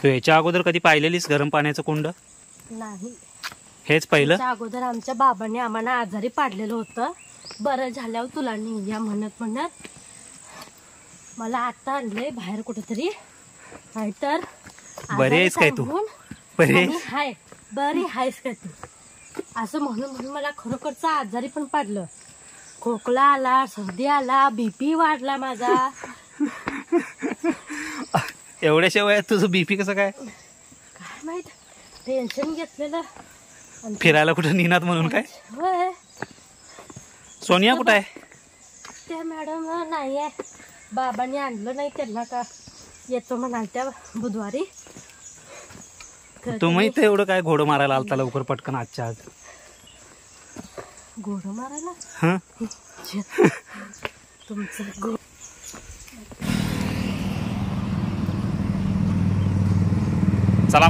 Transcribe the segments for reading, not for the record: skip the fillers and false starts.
तू याच्या अगोदर कधी पाहिलेलीस गरम पाण्याचं कुंड? नाही, हेच पहिलं. त्याच्या अगोदर आमच्या बाबांनी आम्हाला आजारी पाडलेलं होतं. बरं झाल्यावर तुला नेऊया म्हणत म्हणत मला आता आणलंय बाहेर कुठेतरी. नाहीतर बरी आहेस काय तू? बरी हाय, बरी आहेस काय तू असं म्हणून म्हणून मला खरोखरचा आजारी पण पाडलं. खोकला आला, सर्दी आला, बीपी वाढला माझा. एवढ्याशा वयात तुझं बीपी कसं काय? काय माहित, टेन्शन घेतलेलं. फिरायला कुठं निनात म्हणून काय? होय. सोनिया कुठं आहे? त्या मॅडम नाही आहे, बाबांनी आणलं नाही त्यांना. का येतो म्हणाल त्या बुधवारी. तुम्ही इथे एवढं काय घोडं मारायला आलता लवकर पटकन आजच्या आज? घोडं मारायला? हं, तुमचं चला.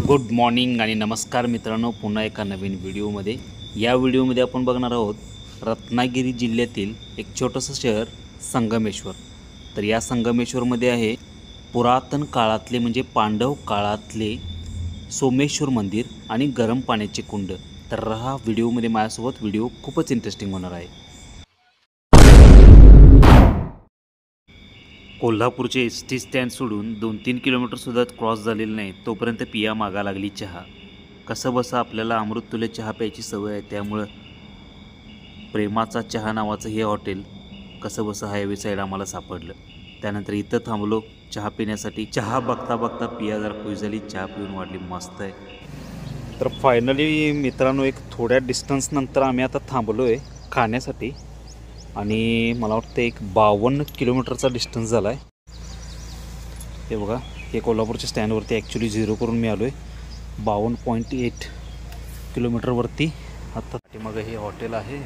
गुड मॉर्निंग आणि नमस्कार मित्रांनो, पुन्हा एका नवीन व्हिडिओमध्ये. या व्हिडिओमध्ये आपण बघणार आहोत रत्नागिरी जिल्ह्यातील एक छोटंसं शहर संगमेश्वर. तर या संगमेश्वरमध्ये आहे पुरातन काळातले म्हणजे पांडव काळातले सोमेश्वर मंदिर आणि गरम पाण्याचे कुंड. तर हा व्हिडिओमध्ये माझ्यासोबत व्हिडिओ खूपच इंटरेस्टिंग होणार आहे. कोल्हापूरचे एस.टी. स्टँड सोडून 2-3 किलोमीटरसुद्धा क्रॉस झालेलं नाही तोपर्यंत पिया मागा लागली चहा. कसं बसं आपल्याला अमृततुल्य चहा प्यायची सवय आहे, त्यामुळं प्रेमाचा चहा नावाचं हे हॉटेल कसं बसं हायवे साईड आम्हाला सापडलं. त्यानंतर इथं थांबलो चहा पिण्यासाठी. चहा बघता बघता पिया जरा खुश झाली, चहा पिऊन वाढली, मस्त आहे. तर फायनली मित्रांनो एक थोड्या डिस्टन्स नंतर आम्ही आता थांबलो आहे खाण्यासाठी. आणि मला वाटतं एक 52 किलोमीटरचा डिस्टन्स झाला आहे. हे बघा, हे कोल्हापूरच्या स्टँडवरती ॲक्च्युली 0 करून मी आलो आहे. 52.8 किलोमीटरवरती आता. मग हे हॉटेल आहे,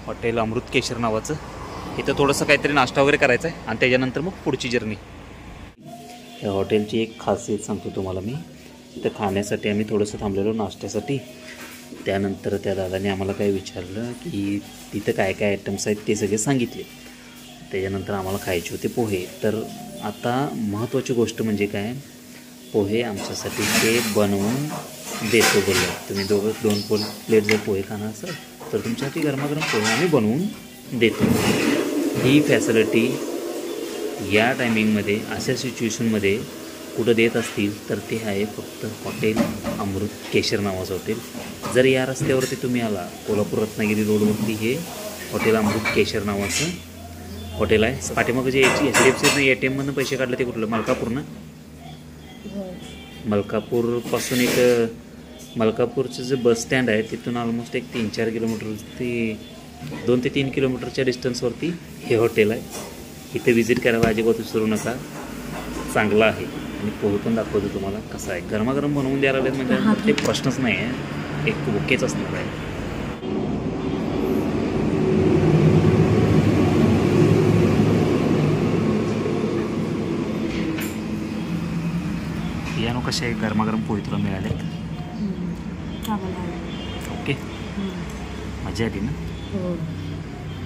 हॉटेल अमृत केशर नावाचं. इथं थोडंसं काहीतरी नाश्ता वगैरे करायचं आहे आणि त्याच्यानंतर मग पुढची जर्नी. या हॉटेलची एक खासियत सांगतो तुम्हाला मी. इथं खाण्यासाठी आम्ही थोडंसं थांबलेलो नाश्त्यासाठी. त्यानंतर त्या दादाने आम्हाला काय विचारलं की तिथं काय काय आयटम्स आहेत ते सगळे सांगितले. त्याच्यानंतर आम्हाला खायचे होते पोहे. तर आता महत्त्वाची गोष्ट म्हणजे काय, पोहे आमच्यासाठी ते बनवून देतो बोललो. तुम्ही 2 प्लेट जर पोहे खाणार असाल तर तुमच्यासाठी गरमागरम पोहे आम्ही बनवून देतो. ही फॅसिलिटी या टायमिंगमध्ये अशा सिच्युएशनमध्ये कुठं देत असतील तर ते आहे फक्त हॉटेल अमृत केशर नावाचं हॉटेल. जर या रस्त्यावरती तुम्ही आला, कोल्हापूर रत्नागिरी रोडवरती हे हॉटेल अमृत केशर नावाचं हॉटेल आहे. पाठीमागं जे HDFCनं ATMमधून पैसे काढले ते कुठलं, मलकापूरनं? मलकापूरपासून एक मलकापूरचं जे बस स्टँड आहे तिथून ऑलमोस्ट एक 3-4 किलोमीटर ते 2 ते 3 किलोमीटरच्या डिस्टन्सवरती हे हॉटेल आहे. इथे व्हिजिट करायला अजिबात विसरू नका, चांगलं आहे. आणि पोहे पण दाखवतो तुम्हाला कसं आहे. गरमागरम बनवून द्यायला लागलेत म्हणजे ते प्रश्नच नाही आहे, एक ओकेच असणार आहे. पियानो कसे आहे, गरमागरम पोहे तुला मिळालेत? ओके, मजा आली ना?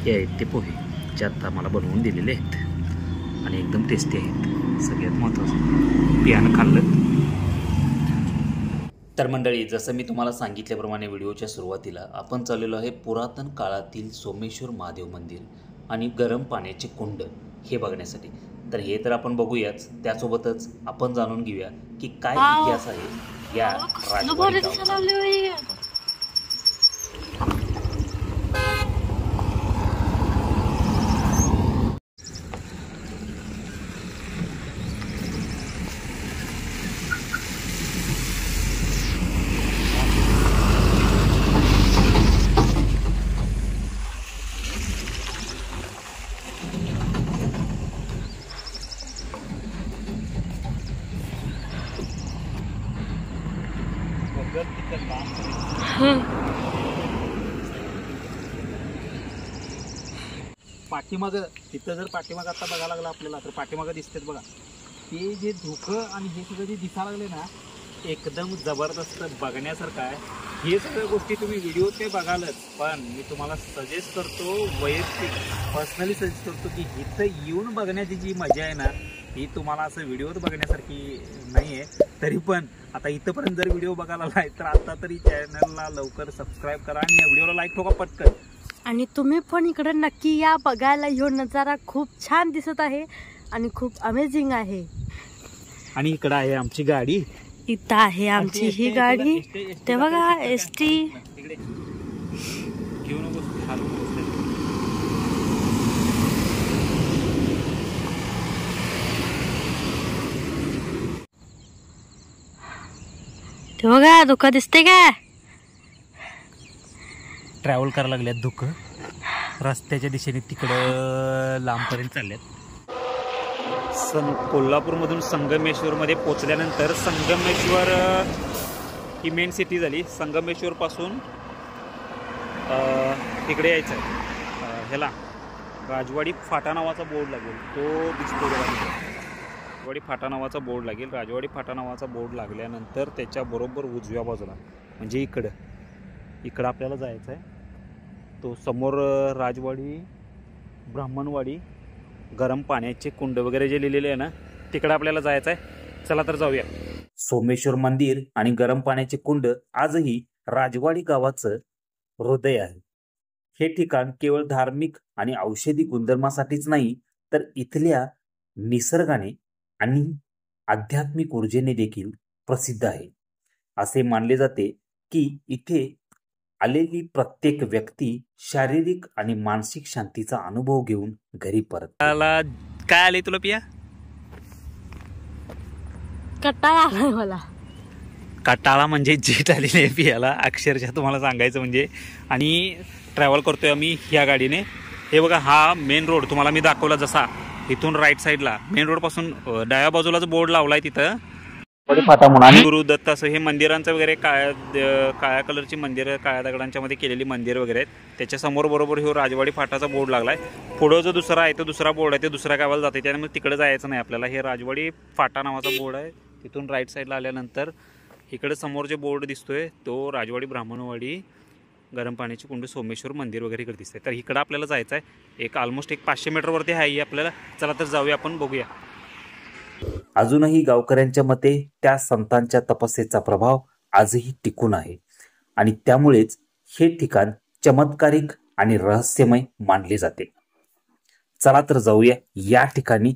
हे आहेत ते पोहे जे आत्ता मला बनवून दिलेले आहेत आणि एकदम टेस्टी आहेत. सगळ्यात महत्त्वाचं पियानं खाल्लं. तर मंडळी, जसं मी तुम्हाला सांगितल्याप्रमाणे व्हिडिओच्या सुरुवातीला आपण चाललेलो आहे पुरातन काळातील सोमेश्वर महादेव मंदिर आणि गरम पाण्याचे कुंड हे बघण्यासाठी. तर हे तर आपण बघूयाच, त्यासोबतच आपण जाणून घेऊया की काय इतिहास आहे या राजवाडी गावाचा. पाठीमागं तिथं जर पाठीमागं आता बघायला लागलं आपल्याला तर पाठीमागं दिसतात बघा, ते जे धुकं आणि हे सगळं जे दिसायला लागले ना एकदम जबरदस्त बघण्यासारखं आहे. हे सगळ्या गोष्टी तुम्ही व्हिडिओ ते बघालच, पण मी तुम्हाला सजेस्ट करतो, वैयक्तिक पर्सनली सजेस्ट करतो की इथं येऊन बघण्याची जी मजा आहे ना ही तुम्हाला असं व्हिडिओत बघण्यासारखी नाही आहे. तरी पण आता इथंपर्यंत जर व्हिडिओ बघायला आलाय तर आता तरी चॅनलला लवकर सबस्क्राईब करा आणि या व्हिडिओला लाईक ठोका पटकन. आणि तुम्ही पण इकडे नक्की या बघायला. ह्यो नजारा खूप छान दिसत आहे आणि खूप अमेझिंग आहे. आणि इकडं आहे आमची गाडी. इथं आहे आमची ही गाडी. ते बघा ST. घेऊ नकोस खालून बसले. ते बघा धुकं दिसते का? ट्रॅव्हल करायला लागल्यात धुकं. रस्त्याच्या दिशेने तिकडं लांबपर्यंत चालल्यात. कोल्हापूरमधून संगमेश्वरमध्ये पोचल्यानंतर संगमेश्वर ही मेन सिटी झाली. संगमेश्वरपासून तिकडे यायचं आहे ह्याला राजवाडी फाटा नावाचा बोर्ड लागेल. तो दिसतो राजवाडी फाटा नावाचा बोर्ड लागेल. राजवाडी फाटा नावाचा बोर्ड लागल्यानंतर त्याच्याबरोबर उजव्या बाजूला म्हणजे इकडं आपल्याला जायचं आहे. तो समोर राजवाडी ब्राह्मणवाडी गरम पाण्याचे कुंड वगैरे जे लिहिलेले आहे ना तिकडे आपल्याला जायचं आहे. चला तर जाऊया. सोमेश्वर मंदिर आणि गरम पाण्याचे कुंड आजही राजवाडी गावाचं हृदय आहे. हे ठिकाण केवळ धार्मिक आणि औषधी गुणधर्मासाठीच नाही तर इथल्या निसर्गाने आणि आध्यात्मिक ऊर्जेने देखील प्रसिद्ध आहे. असे मानले जाते की इथे आलेली प्रत्येक व्यक्ती शारीरिक आणि मानसिक शांतीचा अनुभव घेऊन घरी परत. काय आले तुला पिया? कटाळा आलाय मला. कटाळा म्हणजे जेट आलेली आहे पियाला अक्षरशः तुम्हाला सांगायचं म्हणजे. आणि ट्रॅव्हल करतोय आम्ही ह्या गाडीने. हे बघा हा मेन रोड तुम्हाला मी दाखवला जसा इथून राईट साईडला मेन रोड पासून डाव्या बाजूलाच बोर्ड लावलाय तिथं गुरुदत्त असं हे मंदिरांचं वगैरे काळ्या कलरची मंदिरं काळ्या दगडांच्या मध्ये केलेली मंदिर वगैरे आहेत. त्याच्या समोर बरोबर हे राजवाडी फाटाचा बोर्ड लागलाय. पुढं जो दुसरा आहे तो दुसरा बोर्ड आहे ते दुसऱ्या गावाला जाते त्यामुळे तिकडे जायचं नाही आपल्याला. हे राजवाडी फाटा नावाचा बोर्ड आहे. तिथून राईट साईडला आल्यानंतर इकडे समोर जे बोर्ड दिसतोय तो राजवाडी ब्राह्मणवाडी गरम पाण्याची कुंड सोमेश्वर मंदिर वगैरे इकडे दिसतंय. तर इकडं आपल्याला जायचं आहे. ऑलमोस्ट 500 मीटरवरती आहे आपल्याला. चला तर जाऊया आपण बघूया. अजूनही गावकऱ्यांच्या मते त्या संतांच्या तपस्येचा प्रभाव आजही टिकून आहे आणि त्यामुळेच हे ठिकाण चमत्कारिक आणि रहस्यमय मानले जाते. चला तर जाऊया या ठिकाणी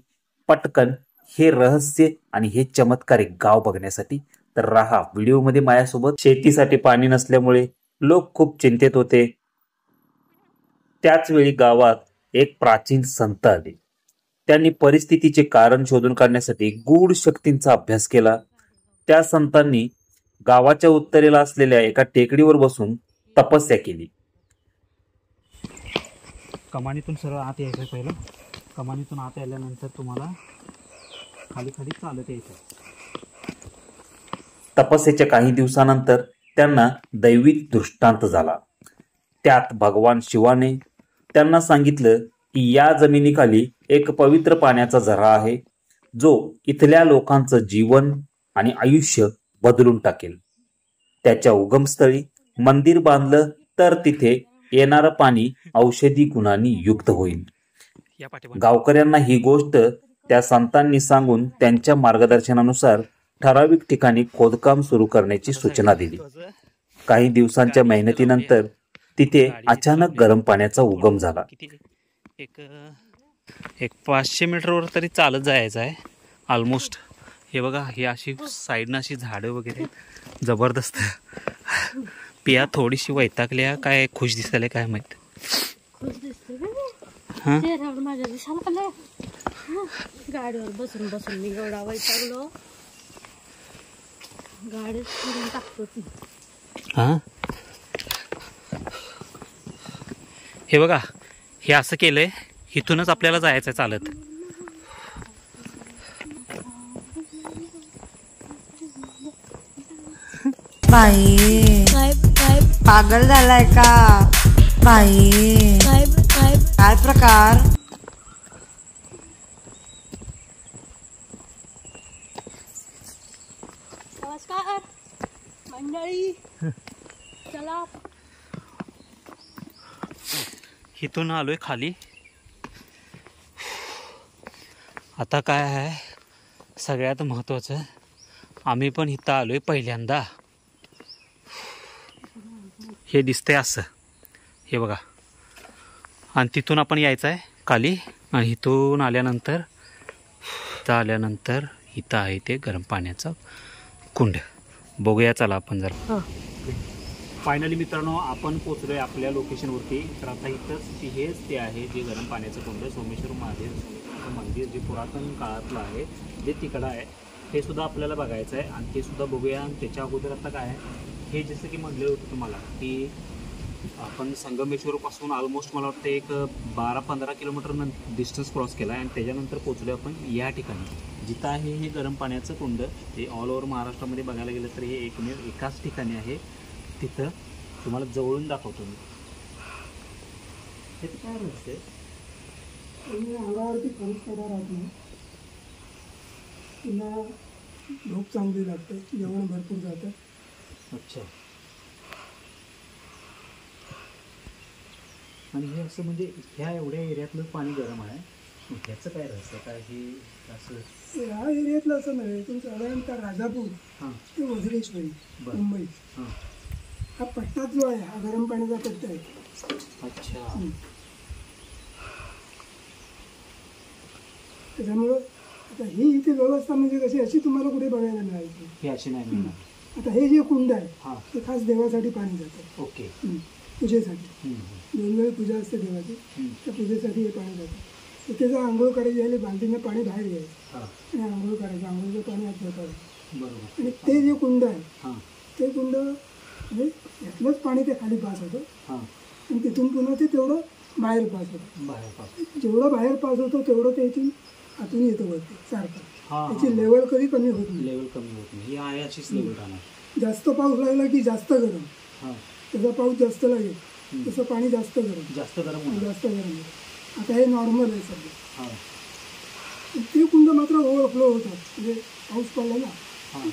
पटकन हे रहस्य आणि हे चमत्कारिक गाव बघण्यासाठी. तर राहा व्हिडिओमध्ये माझ्यासोबत. शेतीसाठी पाणी नसल्यामुळे लोक खूप चिंतेत होते. त्याच वेळी गावात एक प्राचीन संत आले. त्यांनी परिस्थितीचे कारण शोधून काढण्यासाठी गूढ शक्तींचा अभ्यास केला. त्या संतांनी गावाच्या उत्तरेला असलेल्या एका टेकडीवर बसून तपस्या केली. कमानीतून सरळ आत यायचं पहिलं. कमानीतून आत आल्यानंतर तुम्हाला खाली खाली चालत यायचं. तपस्येच्या काही दिवसानंतर त्यांना दैवी दृष्टांत झाला. त्यात भगवान शिवाने त्यांना सांगितलं की या जमिनीखाली एक पवित्र पाण्याचा झरा आहे जो इथल्या लोकांचं जीवन आणि आयुष्य बदलून टाकेल. त्याच्या उगमस्थळी मंदिर बांधलं तर तिथे येणारं पाणी औषधी गुणांनी युक्त होईल. गावकऱ्यांना ही गोष्ट त्या संतांनी सांगून त्यांच्या मार्गदर्शनानुसार ठराविक ठिकाणी खोदकाम सुरू करण्याची सूचना दिली. काही दिवसांच्या मेहनतीनंतर तिथे अचानक गरम पाण्याचा उगम झाला. एक 500 मीटरवर तरी चालत जायचं आहे ऑलमोस्ट. हे बघा ही अशी साईडनं अशी झाडं वगैरे जबरदस्त. पिया थोडीशी वैतागल्या काय खुश दिसले काय माहित. गाडीवर बसून बसून मी एवढा वैतागलो. गाडीत फिरून टाकतो ती. हे बघा हे असं केलंय. इथूनच आपल्याला जायचं चालत. बाई पागल झालाय का बाई? काय प्रकार? नमस्कार मंडळी. चला इथून आलोय खाली. आता काय आहे सगळ्यात महत्त्वाचं, आम्ही पण इथं आलोय पहिल्यांदा. हे दिसतंय असं, हे बघा. आणि तिथून आपण यायचं आहे खाली, आणि इथून आल्यानंतर इथं आहे ते गरम पाण्याचं कुंड. बघूया चला आपण जरा. फायनली मित्रांनो, आपण पोचलोय आपल्या लोकेशनवरती. तर आता इथंच हेच ते आहे जे गरम पाण्याचं कुंड, सोमेश्वर महादेव मंदिर, जे पुरातन काळातलं आहे, जे तिकडं आहे, हे सुद्धा आपल्याला बघायचं आहे. आणि ते सुद्धा बघूया. आणि त्याच्या अगोदर आता काय आहे, हे जसं की म्हटलं होतं तुम्हाला की आपण संगमेश्वरपासून ऑलमोस्ट मला वाटतं एक 12-15 किलोमीटर डिस्टन्स क्रॉस केला आहे. आणि त्याच्यानंतर पोचलो आपण या ठिकाणी जिथं आहे हे गरम पाण्याचं कुंड. हे ऑल ओव्हर महाराष्ट्रामध्ये बघायला गेलं तर हे एकमेव एकाच ठिकाणी आहे. तिथं तुम्हाला जवळून दाखवतो मी. हे काय रस्ते अंगावरती खरीच पडा राहत नाही, पुन्हा झोप चांगली लागते, जेवण भरपूर जातं. अच्छा. आणि हे असं म्हणजे ह्या एवढ्या एरियातलं पाणी गरम आहे, ह्याचं काय रहस्य काय हे असं? ह्या एरियातलं असं नाही, पण साधारणतः राजापूर ते वज्रेश्वरी मुंबई हा पट्टाच जो आहे हा गरम पाण्याचा पट्टा आहे. अच्छा. त्याच्यामुळं आता ही इथे व्यवस्था म्हणजे कशी अशी तुम्हाला कुठे बघायला मिळायची. हे अशी नाही मिळणार. आता हे जे कुंड आहे ते खास देवासाठी पाणी जातं. ओके. पूजेसाठी दोन वेळ पूजा असते देवाची, त्या पूजेसाठी हे पाणी जातं. तर त्याचं आंघोळ करायची आहे, बाल्टीनं पाणी बाहेर घ्यायचं आणि आंघोळ करायचं, आंघोळीचं पाणी आत जातं. बरोबर. आणि ते जे कुंड आहे ते कुंड म्हणजे यातलंच पाणी ते खाली पास होतं आणि तिथून पुन्हा ते तेवढं बाहेर पास होतं. जेवढं बाहेर पास होतं तेवढं ते इथून आतून येतं वरती सारखं. त्याची लेवल कधी कमी होत नाही. लेवल कमी होत नाही, ही आहे अशीच लेवल राहणार. जास्त पाऊस लागला की जास्त गरम, त्याचा पाऊस जास्त लागेल तसं पाणी जास्त गरम, जास्त गरम जास्त गरम होतं. आता हे नॉर्मल आहे सध्या. ते कुंड मात्र ओव्हरफ्लो होतं, म्हणजे पाऊस पडला ना,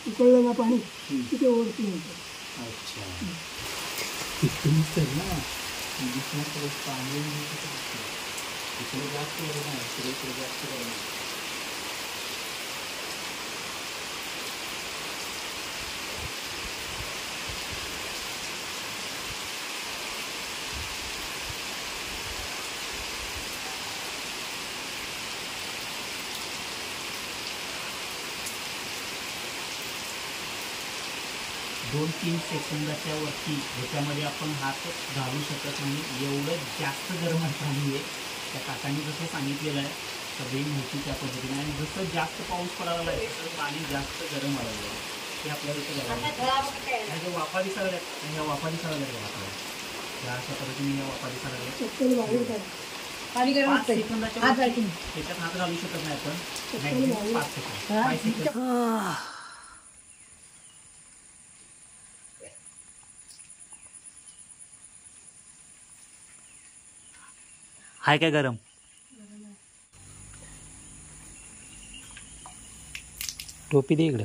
उकळलं ना पाणी की ते ओव्हरफ्लो होतं. अच्छा. इथूनच तर ना पाणी इकडे जास्त गरम आहे, इकडे जास्त गरम आहे. दोन 3 सेकंदाच्या वरती ह्याच्यामध्ये आपण हात घालू शकत नाही, एवढं जास्त गरम आहे पाणी आहे. त्या काकांनी जसं सांगितलेलं आहे सगळी माहिती त्या पद्धतीने. आणि जसं जास्त पाऊस पडायला आहे तसं पाणी जास्त गरम व्हायला आहे. ते आपल्याला इथं बघायला ज्या वाफा दिसायला लागल्या आणि या वाफा दिसायला लागल्या आपल्याला, त्या अशा पद्धतीने या वाफा दिसायला लागल्या. 5 सेकंदाच्या त्याच्यात हात घालू शकत नाही आपण, मॅक्झिमम 5 सेकंद. हाय काय गरम? टोपी दे इकडं.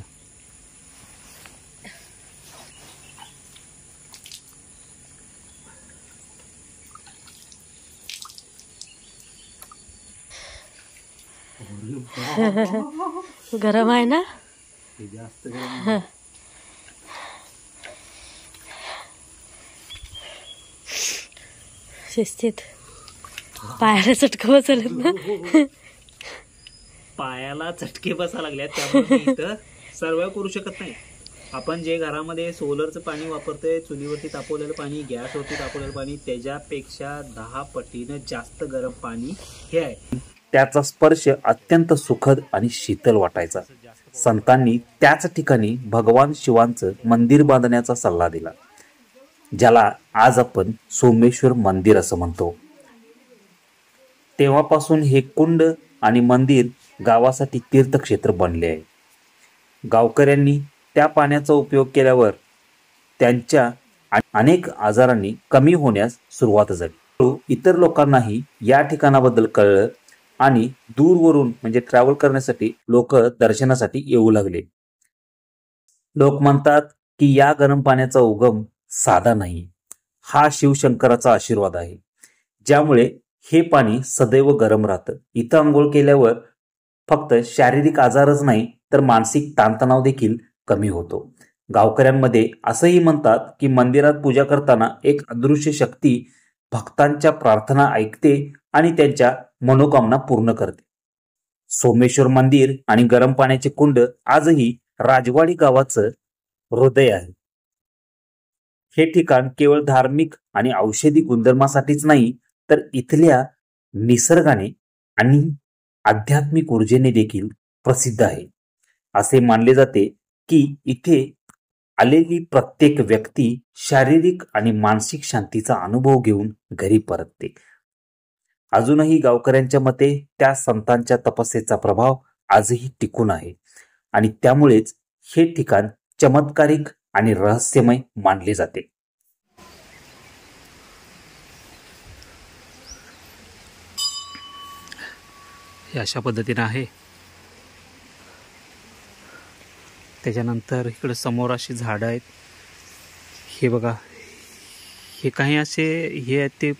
गरम आहे ना? जास्त गरम. शिस्तीत पायाला चटका बसवलेत ना. पायाला चटके बसा लागल्यात, त्यामुळे इथं सर्व करू शकत नाही. आपण जे घरामध्ये सोलरचं पाणी वापरतोय, चुलीवरती तापवलेलं पाणी, गॅसवरती तापवलेलं पाणी, त्याच्यापेक्षा 10 पटीनं जास्त गरम पाणी हे आहे. त्याचा स्पर्श अत्यंत सुखद आणि शीतल वाटायचा. संतांनी त्याच ठिकाणी भगवान शिवांचं मंदिर बांधण्याचा सल्ला दिला, ज्याला आज आपण सोमेश्वर मंदिर असं म्हणतो. तेव्हापासून हे कुंड आणि मंदिर गावासाठी तीर्थक्षेत्र बनले आहे. गावकऱ्यांनी त्या पाण्याचा उपयोग केल्यावर त्यांच्या अनेक आजारांनी कमी होण्यास सुरुवात झाली. इतर लोकांनाही या ठिकाणाबद्दल कळलं आणि दूरवरून म्हणजे ट्रॅव्हल करण्यासाठी लोक दर्शनासाठी येऊ लागले. लोक म्हणतात की या गरम पाण्याचा उगम साधा नाही, हा शिवशंकराचा आशीर्वाद आहे, ज्यामुळे हे पाणी सदैव गरम राहतं. इथं आंघोळ केल्यावर फक्त शारीरिक आजारच नाही तर मानसिक ताणतणाव देखील कमी होतो. गावकऱ्यांमध्ये असंही म्हणतात की मंदिरात पूजा करताना एक अदृश्य शक्ती भक्तांच्या प्रार्थना ऐकते आणि त्यांच्या मनोकामना पूर्ण करते. सोमेश्वर मंदिर आणि गरम पाण्याचे कुंड आजही राजवाडी गावाचं हृदय आहे. हे ठिकाण केवळ धार्मिक आणि औषधी गुणधर्मासाठीच नाही, तर इथल्या निसर्गाने आणि आध्यात्मिक ऊर्जेने देखील प्रसिद्ध आहे. असे मानले जाते की इथे आलेली प्रत्येक व्यक्ती शारीरिक आणि मानसिक शांतीचा अनुभव घेऊन घरी परतते. अजूनही गावकऱ्यांच्या मते त्या संतांच्या तपस्येचा प्रभाव आजही टिकून आहे आणि त्यामुळेच हे ठिकाण चमत्कारिक आणि रहस्यमय मानले जाते. हे अशा पद्धतीने आहे. त्याच्यानंतर इकडे समोर अशी झाडं आहेत. हे बघा, हे काही असे हे आहेत ते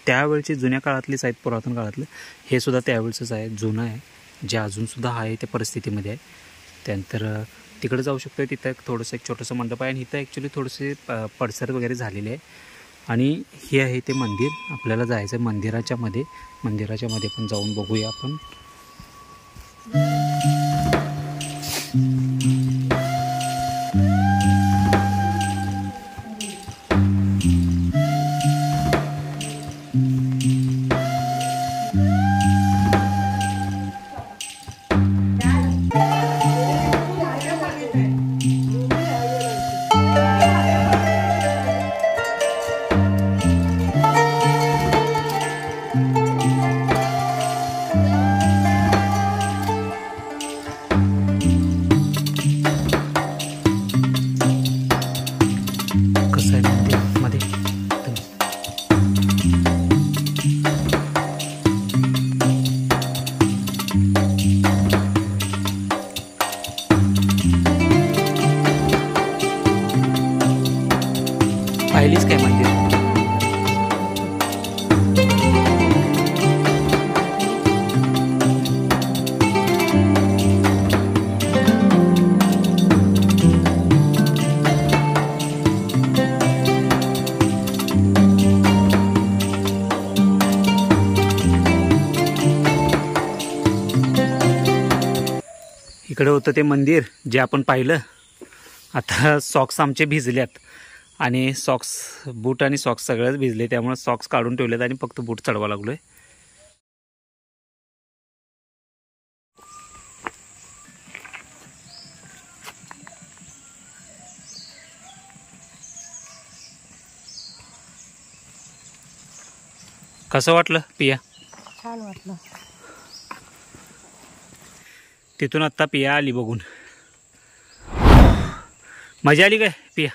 त्यावेळचे जुन्या काळातलेच आहेत, पुरातन काळातले. हे सुद्धा त्यावेळचंच आहे, जुनं आहे, जे अजूनसुद्धा आहे त्या परिस्थितीमध्ये आहे. त्यानंतर तिकडे जाऊ शकतो. तिथं एक थोडंसं एक छोटंसं मंडप आहे आणि इथं ॲक्च्युली थोडेसे पडसर वगैरे झालेले आहे. आणि हे आहे ते मंदिर. आपल्याला जायचं आहे मंदिराच्या मध्ये पण जाऊन बघूया आपण. कसं आहे मंदिरामध्ये पाहिलीच काय मंदिर? इकडे होतं ते मंदिर जे आपण पाहिलं. आता सॉक्स आमचे भिजल्यात आणि बूट आणि सॉक्स सगळंच भिजले, त्यामुळे सॉक्स काढून ठेवलेत आणि फक्त बूट चढवा लागलोय. कसं वाटलं पिया? छान वाटलं. तिथून आत्ता पिया आली बघून. मजा आली काय पिया?